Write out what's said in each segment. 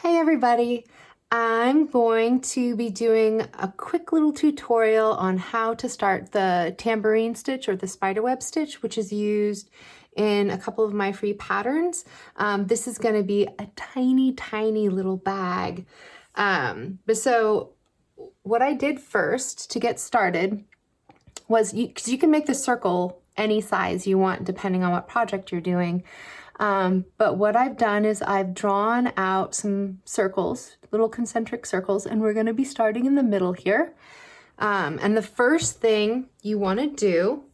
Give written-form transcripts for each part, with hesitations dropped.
Hey everybody, I'm going to be doing a quick little tutorial on how to start the tambourine stitch or the spiderweb stitch, which is used in a couple of my free patterns. This is going to be a tiny little bag. So what I did first to get started was, because you can make the circle any size you want depending on what project you're doing. But what I've done is I've drawn out some circles, little concentric circles, and we're going to be starting in the middle here. And the first thing you want to do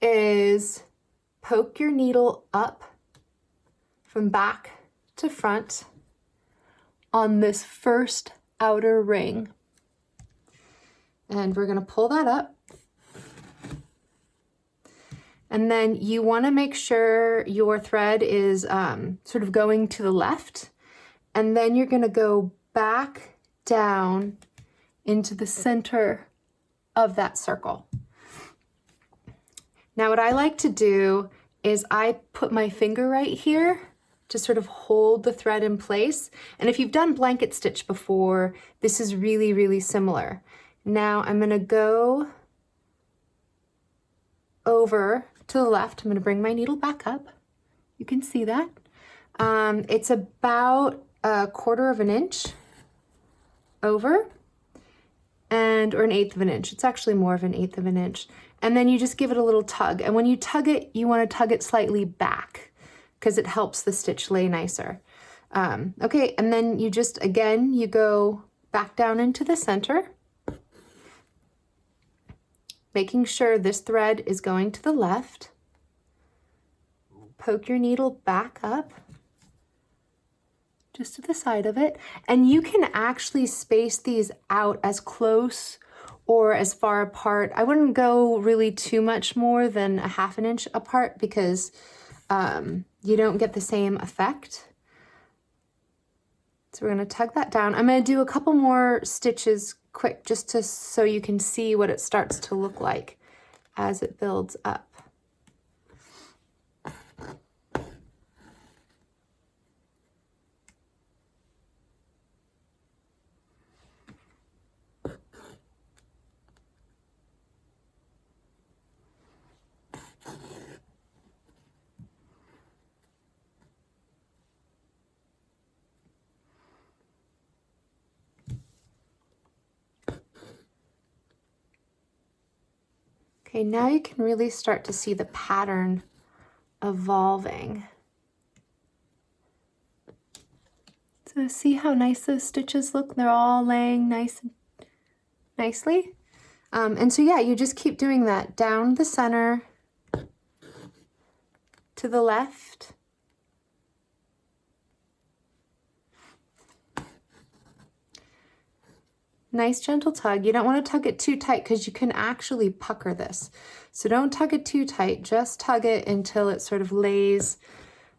is poke your needle up from back to front on this first outer ring. And we're going to pull that up. And then you want to make sure your thread is sort of going to the left. And then you're going to go back down into the center of that circle. Now what I like to do is I put my finger right here to sort of hold the thread in place. And if you've done blanket stitch before, this is really similar. Now I'm going to go over to the left. I'm going to bring my needle back up. You can see that. It's about 1/4 of an inch over, or 1/8 of an inch. It's actually more of 1/8 of an inch. And then you just give it a little tug. And when you tug it, you want to tug it slightly back because it helps the stitch lay nicer. Okay, and then you just, again, you go back down into the center, making sure this thread is going to the left. Poke your needle back up, just to the side of it. And you can actually space these out as close or as far apart. I wouldn't go really too much more than 1/2 inch apart because you don't get the same effect. So we're gonna tug that down. I'm gonna do a couple more stitches quick just so you can see what it starts to look like as it builds up. Okay, now you can really start to see the pattern evolving. So see how nice those stitches look? They're all laying nicely. And so yeah, you just keep doing that down the center, to the left, nice gentle tug. You don't want to tug it too tight because you can actually pucker this. So don't tug it too tight, just tug it until it sort of lays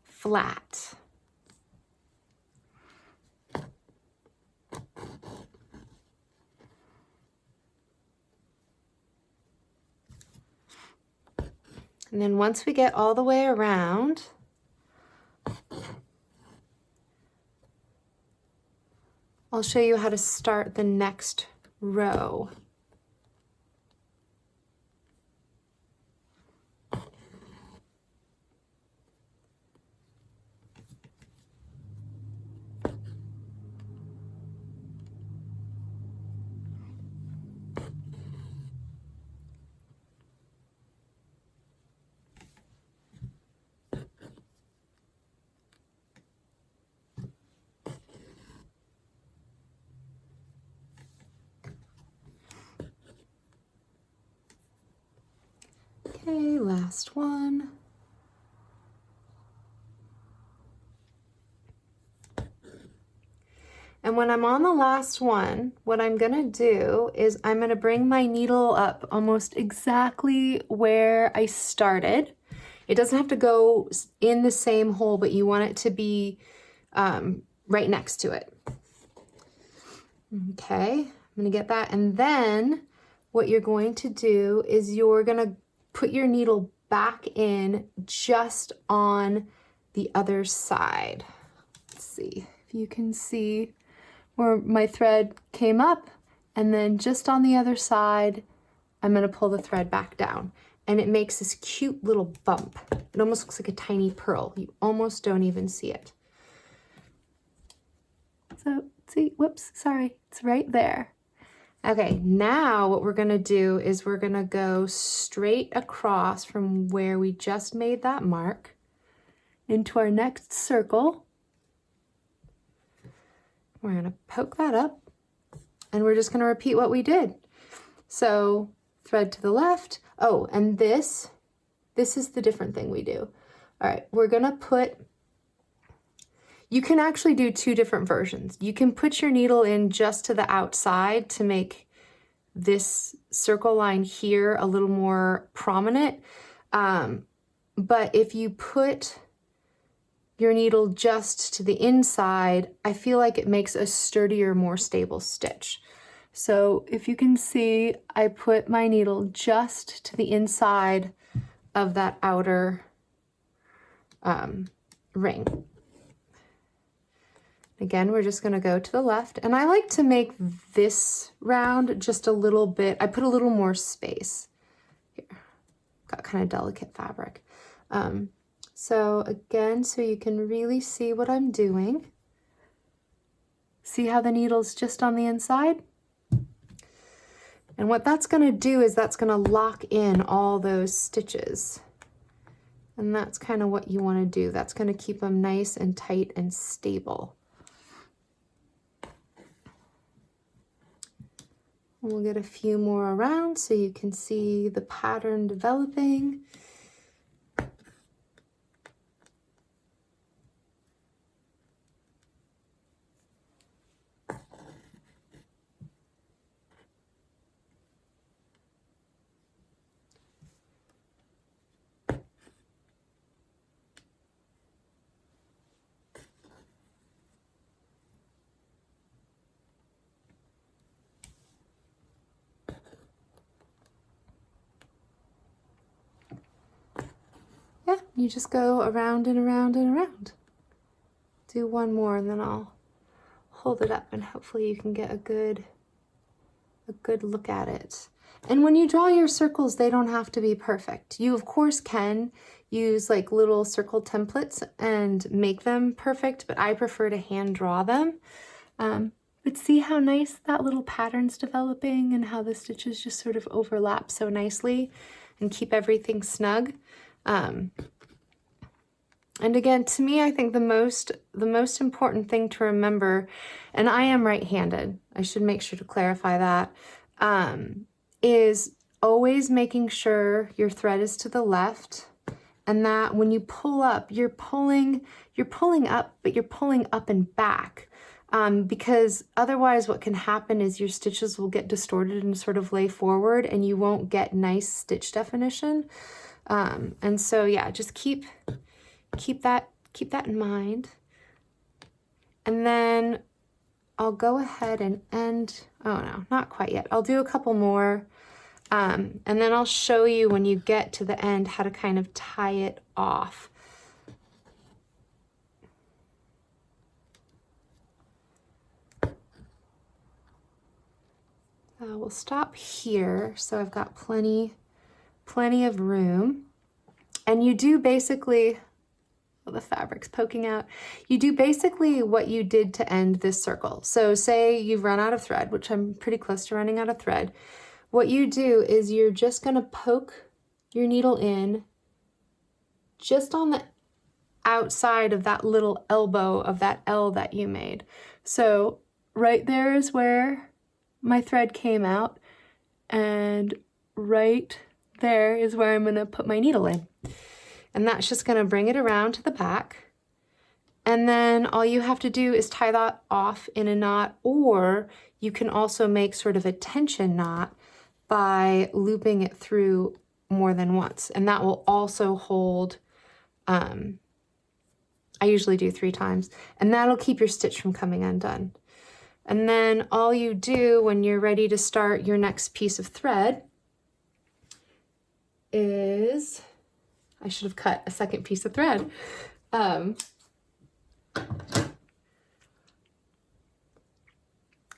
flat. And then once we get all the way around, I'll show you how to start the next row. Okay, last one. And when I'm on the last one, what I'm gonna do is I'm gonna bring my needle up almost exactly where I started. It doesn't have to go in the same hole, but you want it to be right next to it. Okay, I'm gonna get that. And then what you're going to do is you're gonna put your needle back in just on the other side. Let's see if if you can see where my thread came up, and then just on the other side, I'm gonna pull the thread back down. And it makes this cute little bump. It almost looks like a tiny pearl. You almost don't even see it. So, see, whoops, sorry, it's right there. Okay, now what we're gonna do is we're gonna go straight across from where we just made that mark into our next circle. We're gonna poke that up, and we're just gonna repeat what we did. So thread to the left. Oh, and this is the different thing we do. All right, we're gonna put, you can actually do two different versions. You can put your needle in just to the outside to make this circle line here a little more prominent. But if you put your needle just to the inside, I feel like it makes a sturdier, more stable stitch. So if you can see, I put my needle just to the inside of that outer ring. Again, we're just gonna go to the left, and I like to make this round just a little bit, I put a little more space. Here, got kind of delicate fabric. So again, so you can really see what I'm doing. See how the needle's just on the inside? And what that's gonna do is that's gonna lock in all those stitches. And that's kind of what you wanna do. That's gonna keep them nice and tight and stable. We'll get a few more around so you can see the pattern developing. Yeah, you just go around and around and around. Do one more and then I'll hold it up and hopefully you can get a good look at it. And when you draw your circles, they don't have to be perfect. You of course can use like little circle templates and make them perfect, but I prefer to hand draw them. But see how nice that little pattern's developing and how the stitches just sort of overlap so nicely and keep everything snug. And again, to me, I think the most important thing to remember, and I am right-handed, I should make sure to clarify that, is always making sure your thread is to the left, and that when you pull up, you're pulling up, but you're pulling up and back. Because otherwise what can happen is your stitches will get distorted and sort of lay forward and you won't get nice stitch definition. And so yeah, just keep that in mind. And then I'll go ahead and end, oh no, not quite yet. I'll do a couple more. And then I'll show you when you get to the end how to kind of tie it off. We'll stop here, so I've got plenty of room. And you do basically, well, the fabric's poking out. You do basically what you did to end this circle. So say you've run out of thread, which I'm pretty close to running out of thread. What you do is you're just gonna poke your needle in just on the outside of that little elbow of that L that you made. So right there is where my thread came out, and right there is where I'm gonna put my needle in. And that's just gonna bring it around to the back. And then all you have to do is tie that off in a knot, or you can also make sort of a tension knot by looping it through more than once. And that will also hold, I usually do 3 times, and that'll keep your stitch from coming undone. And then all you do when you're ready to start your next piece of thread is, I should have cut a second piece of thread.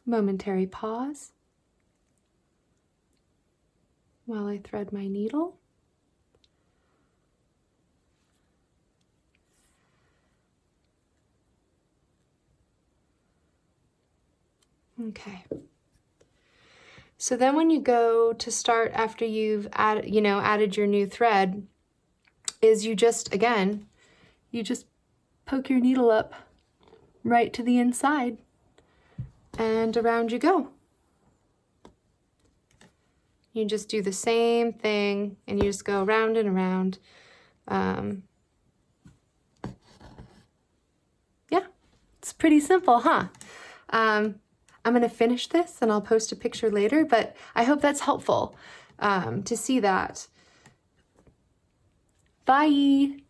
Momentary pause while I thread my needle. Okay. So then when you go to start after you've added your new thread, is you just poke your needle up right to the inside and around you go. You just do the same thing and you just go around and around. Yeah, it's pretty simple, huh? I'm going to finish this and I'll post a picture later, but I hope that's helpful to see that. Bye!